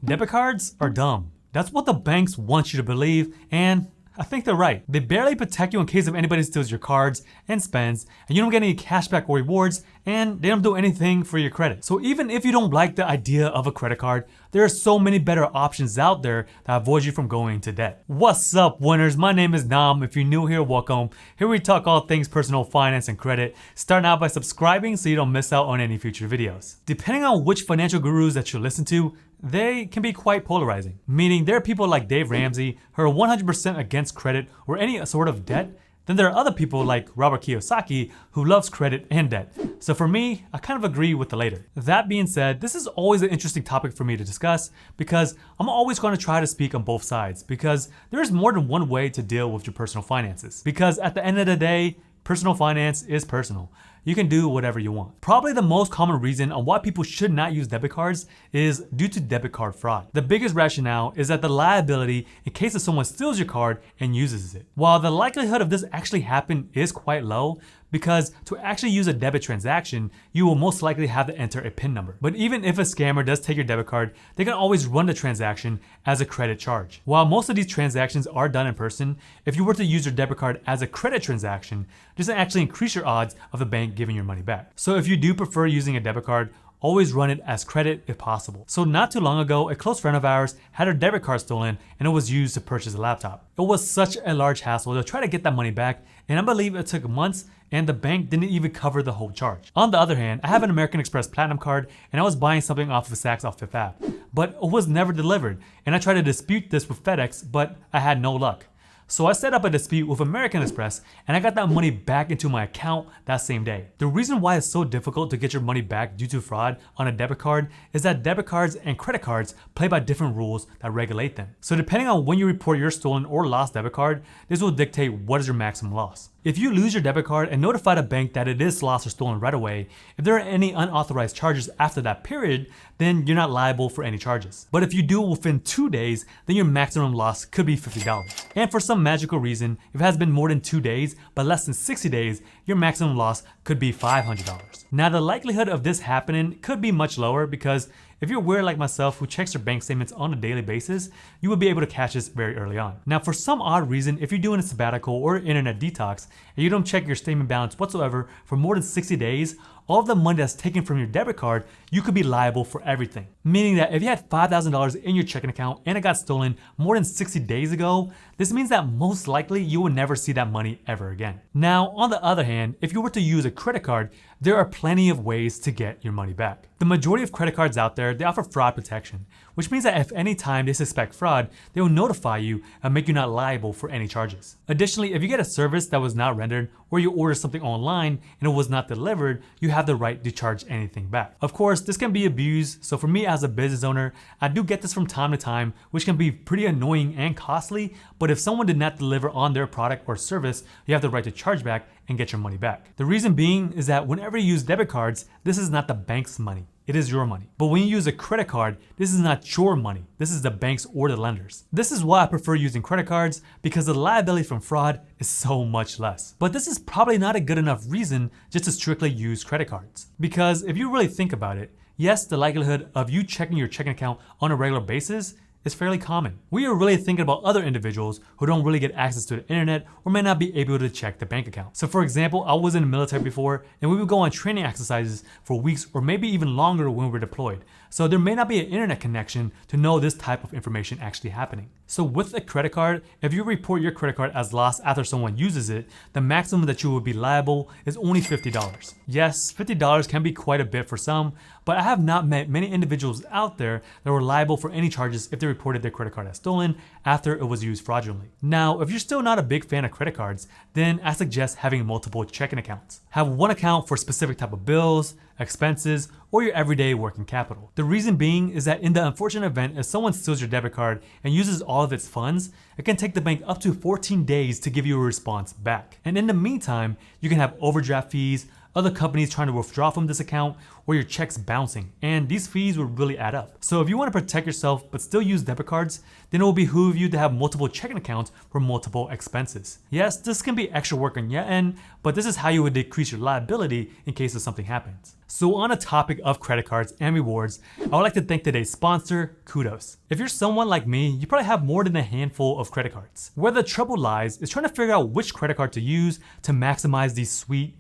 Debit cards are dumb. That's what the banks want you to believe, and I think they're right. They barely protect you in case if anybody steals your cards and spends, and you don't get any cashback or rewards, and they don't do anything for your credit. So even if you don't like the idea of a credit card, there are so many better options out there that avoid you from going into debt. What's up, winners? My name is Nam. If you're new here, welcome. Here we talk all things personal finance and credit. Starting out by subscribing so you don't miss out on any future videos. Depending on which financial gurus that you listen to, they can be quite polarizing, meaning there are people like Dave Ramsey who are 100% against credit or any sort of debt. Then there are other people like Robert Kiyosaki who loves credit and debt. So for me, I kind of agree with the later. That being said, this is always an interesting topic for me to discuss because I'm always going to try to speak on both sides because there's more than one way to deal with your personal finances. Because at the end of the day, personal finance is personal. You can do whatever you want. Probably the most common reason on why people should not use debit cards is due to debit card fraud. The biggest rationale is that the liability in case if someone steals your card and uses it. While the likelihood of this actually happen is quite low, because to actually use a debit transaction, you will most likely have to enter a PIN number. But even if a scammer does take your debit card, they can always run the transaction as a credit charge. While most of these transactions are done in person, if you were to use your debit card as a credit transaction, this will actually increase your odds of the bank giving your money back. So if you do prefer using a debit card, always run it as credit if possible. So not too long ago, a close friend of ours had her debit card stolen and it was used to purchase a laptop. It was such a large hassle to try to get that money back, and I believe it took months and the bank didn't even cover the whole charge. On the other hand, I have an American Express Platinum card and I was buying something off of Saks off Fifth Ave, but it was never delivered, and I tried to dispute this with FedEx, but I had no luck. So I set up a dispute with American Express and I got that money back into my account that same day. The reason why it's so difficult to get your money back due to fraud on a debit card is that debit cards and credit cards play by different rules that regulate them. So depending on when you report your stolen or lost debit card, this will dictate what is your maximum loss. If you lose your debit card and notify the bank that it is lost or stolen right away, if there are any unauthorized charges after that period, then you're not liable for any charges. But if you do it within 2 days, then your maximum loss could be $50. And for some magical reason, if it has been more than 2 days, but less than 60 days, your maximum loss could be $500. Now the likelihood of this happening could be much lower because if you're weird like myself who checks your bank statements on a daily basis, you will be able to catch this very early on. Now for some odd reason, if you're doing a sabbatical or internet detox and you don't check your statement balance whatsoever for more than 60 days, all of the money that's taken from your debit card, you could be liable for everything. Meaning that if you had $5,000 in your checking account and it got stolen more than 60 days ago, this means that most likely you will never see that money ever again. Now, on the other hand, if you were to use a credit card, there are plenty of ways to get your money back. The majority of credit cards out there, they offer fraud protection, which means that if any time they suspect fraud, they will notify you and make you not liable for any charges. Additionally, if you get a service that was not rendered or you order something online and it was not delivered, you have the right to charge anything back. Of course, this can be abused, so for me as a business owner, I do get this from time to time, which can be pretty annoying and costly, but if someone did not deliver on their product or service, you have the right to charge back and get your money back. The reason being is that whenever you use debit cards, this is not the bank's money. It is your money. But when you use a credit card, this is not your money. This is the bank's or the lender's. This is why I prefer using credit cards because the liability from fraud is so much less. But this is probably not a good enough reason just to strictly use credit cards. Because if you really think about it, yes, the likelihood of you checking your checking account on a regular basis is fairly common. We are really thinking about other individuals who don't really get access to the internet or may not be able to check the bank account. So for example, I was in the military before and we would go on training exercises for weeks or maybe even longer when we were deployed. So there may not be an internet connection to know this type of information actually happening. So with a credit card, if you report your credit card as lost after someone uses it, the maximum that you would be liable is only $50. Yes, $50 can be quite a bit for some, but I have not met many individuals out there that were liable for any charges if they reported their credit card as stolen after it was used fraudulently. Now, if you're still not a big fan of credit cards, then I suggest having multiple checking accounts. Have one account for specific type of bills, expenses, or your everyday working capital. The reason being is that in the unfortunate event if someone steals your debit card and uses all of its funds, it can take the bank up to 14 days to give you a response back. And in the meantime, you can have overdraft fees, other companies trying to withdraw from this account, or your checks bouncing, and these fees will really add up. So if you want to protect yourself but still use debit cards, then it will behoove you to have multiple checking accounts for multiple expenses. Yes, this can be extra work on your end, but this is how you would decrease your liability in case of something happens. So on the topic of credit cards and rewards, I would like to thank today's sponsor, Kudos. If you're someone like me, you probably have more than a handful of credit cards. Where the trouble lies is trying to figure out which credit card to use to maximize these sweet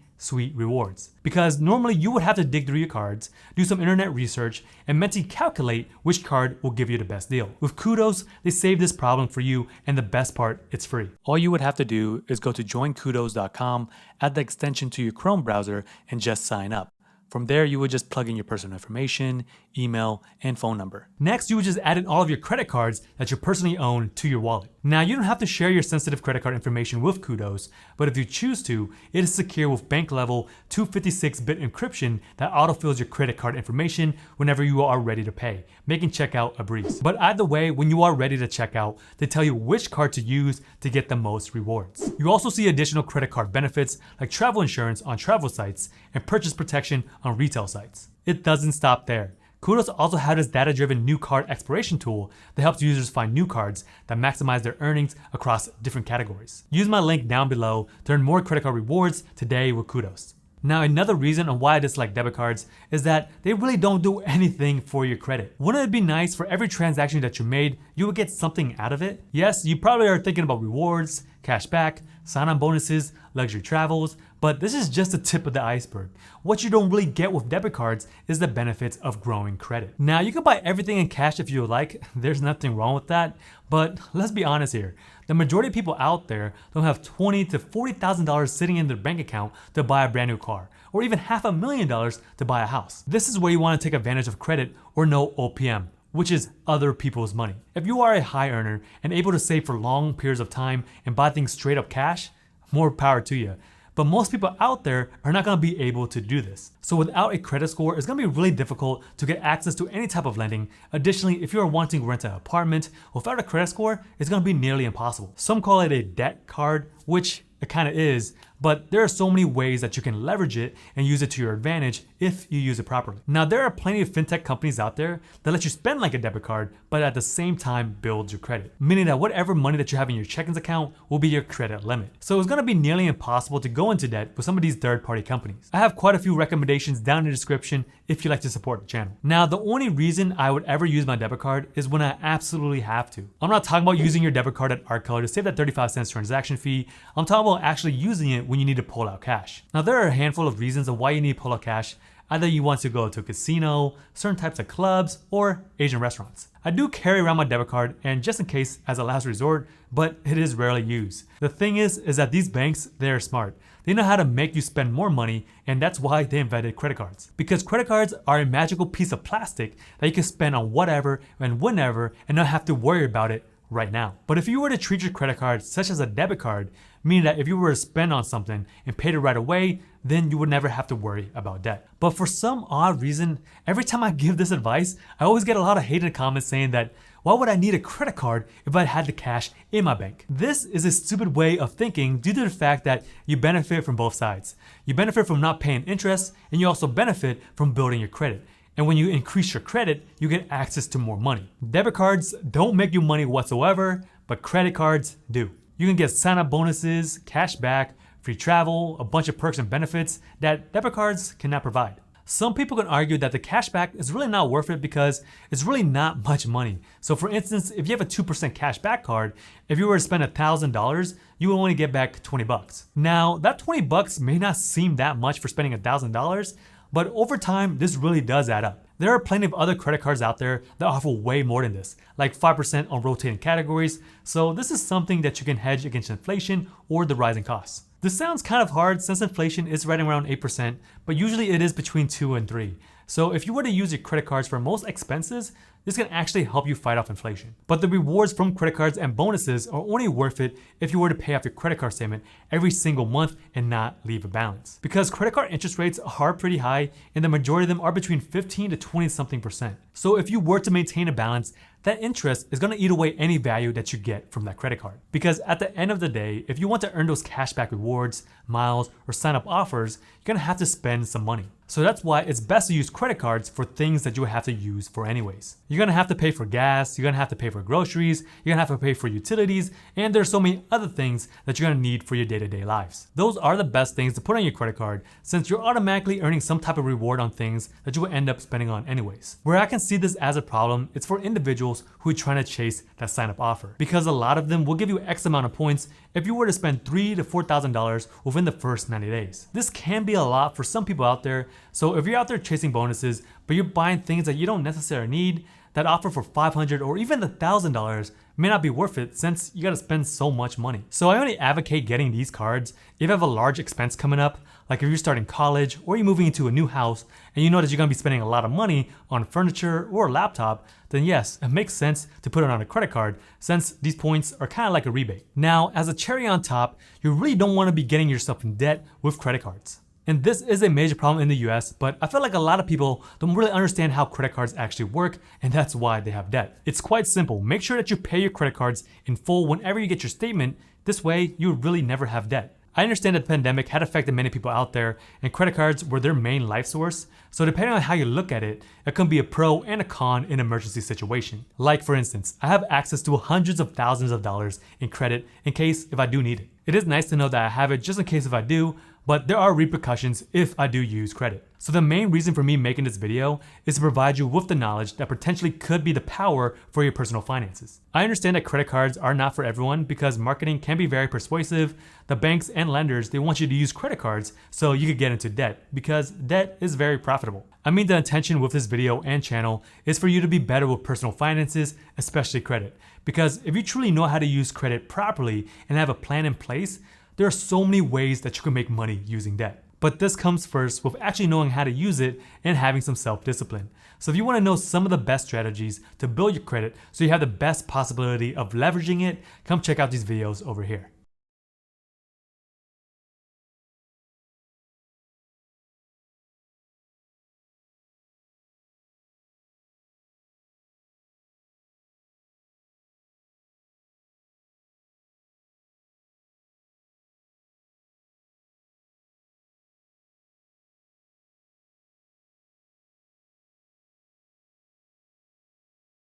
rewards. Because normally you would have to dig through your cards, do some internet research, and mentally calculate which card will give you the best deal. With Kudos, they save this problem for you, and the best part, it's free. All you would have to do is go to joinkudos.com, add the extension to your Chrome browser, and just sign up. From there, you would just plug in your personal information, email, and phone number. Next, you would just add in all of your credit cards that you personally own to your wallet. Now, you don't have to share your sensitive credit card information with Kudos, but if you choose to, it is secure with bank-level 256-bit encryption that autofills your credit card information whenever you are ready to pay, making checkout a breeze. But either way, when you are ready to check out, they tell you which card to use to get the most rewards. You also see additional credit card benefits like travel insurance on travel sites and purchase protection on retail sites. It doesn't stop there. Kudos also has this data-driven new card exploration tool that helps users find new cards that maximize their earnings across different categories. Use my link down below to earn more credit card rewards today with Kudos. Now, another reason on why I dislike debit cards is that they really don't do anything for your credit. Wouldn't it be nice for every transaction that you made, you would get something out of it? Yes, you probably are thinking about rewards, cash back, sign-on bonuses, luxury travels, but this is just the tip of the iceberg. What you don't really get with debit cards is the benefits of growing credit. Now, you can buy everything in cash if you would like, there's nothing wrong with that, but let's be honest here. The majority of people out there don't have $20,000 to $40,000 sitting in their bank account to buy a brand new car, or even $500,000 to buy a house. This is where you want to take advantage of credit or no OPM, which is other people's money. If you are a high earner and able to save for long periods of time and buy things straight up cash, more power to you. But most people out there are not going to be able to do this. So without a credit score, it's going to be really difficult to get access to any type of lending. Additionally, if you are wanting to rent an apartment without a credit score, it's going to be nearly impossible. Some call it a debt card, which it kind of is, but there are so many ways that you can leverage it and use it to your advantage if you use it properly. Now, there are plenty of fintech companies out there that let you spend like a debit card, but at the same time build your credit, meaning that whatever money that you have in your checkings account will be your credit limit. So it's gonna be nearly impossible to go into debt with some of these third-party companies. I have quite a few recommendations down in the description if you'd like to support the channel. Now, the only reason I would ever use my debit card is when I absolutely have to. I'm not talking about using your debit card at Art Color to save that 35 cents transaction fee. I'm talking about actually using it when you need to pull out cash. Now, there are a handful of reasons of why you need to pull out cash. Either you want to go to a casino, certain types of clubs, or Asian restaurants. I do carry around my debit card and just in case as a last resort, but it is rarely used. The thing is that these banks, they're smart. They know how to make you spend more money, and that's why they invented credit cards. Because credit cards are a magical piece of plastic that you can spend on whatever and whenever and not have to worry about it right now. But if you were to treat your credit card such as a debit card, meaning that if you were to spend on something and paid it right away, then you would never have to worry about debt. But for some odd reason, every time I give this advice, I always get a lot of hated comments saying that, why would I need a credit card if I had the cash in my bank? This is a stupid way of thinking due to the fact that you benefit from both sides. You benefit from not paying interest, and you also benefit from building your credit. And when you increase your credit, you get access to more money. Debit cards don't make you money whatsoever, but credit cards do. You can get sign-up bonuses, cash back, free travel, a bunch of perks and benefits that debit cards cannot provide. Some people can argue that the cashback is really not worth it because it's really not much money. So for instance, if you have a 2% cashback card, if you were to spend $1,000, you will only get back 20 bucks. Now, that 20 bucks may not seem that much for spending $1,000, but over time, this really does add up. There are plenty of other credit cards out there that offer way more than this, like 5% on rotating categories, so this is something that you can hedge against inflation or the rising costs. This sounds kind of hard since inflation is right around 8%, but usually it is between 2 and 3. So if you were to use your credit cards for most expenses, this can actually help you fight off inflation. But the rewards from credit cards and bonuses are only worth it if you were to pay off your credit card statement every single month and not leave a balance. Because credit card interest rates are pretty high and the majority of them are between 15 to 20 something percent. So if you were to maintain a balance, that interest is going to eat away any value that you get from that credit card. Because at the end of the day, if you want to earn those cashback rewards, miles, or sign up offers, you're going to have to spend some money. So that's why it's best to use credit cards for things that you would have to use for anyways. You're gonna have to pay for gas, you're gonna have to pay for groceries, you're gonna have to pay for utilities, and there's so many other things that you're gonna need for your day-to-day lives. Those are the best things to put on your credit card since you're automatically earning some type of reward on things that you will end up spending on anyways. Where I can see this as a problem, it's for individuals who are trying to chase that sign-up offer. Because a lot of them will give you X amount of points if you were to spend $3,000 to $4,000 within the first 90 days. This can be a lot for some people out there, so if you're out there chasing bonuses, but you're buying things that you don't necessarily need, that offer for $500 or even $1,000 may not be worth it since you gotta spend so much money. So I only advocate getting these cards if you have a large expense coming up, like if you're starting college or you're moving into a new house and you know that you're gonna be spending a lot of money on furniture or a laptop, then yes, it makes sense to put it on a credit card since these points are kind of like a rebate. Now, as a cherry on top, you really don't wanna be getting yourself in debt with credit cards. And this is a major problem in the US, but I feel like a lot of people don't really understand how credit cards actually work, and that's why they have debt. It's quite simple. Make sure that you pay your credit cards in full whenever you get your statement. This way, you really never have debt. I understand that the pandemic had affected many people out there, and credit cards were their main life source. So depending on how you look at it, it can be a pro and a con in an emergency situation. Like for instance, I have access to hundreds of thousands of dollars in credit in case if I do need it. It is nice to know that I have it just in case if I do, but there are repercussions if I do use credit. So the main reason for me making this video is to provide you with the knowledge that potentially could be the power for your personal finances. I understand that credit cards are not for everyone because marketing can be very persuasive. The banks and lenders, they want you to use credit cards so you could get into debt because debt is very profitable. I mean, the intention with this video and channel is for you to be better with personal finances, especially credit. Because if you truly know how to use credit properly and have a plan in place, there are so many ways that you can make money using debt. But this comes first with actually knowing how to use it and having some self-discipline. So if you want to know some of the best strategies to build your credit so you have the best possibility of leveraging it, come check out these videos over here.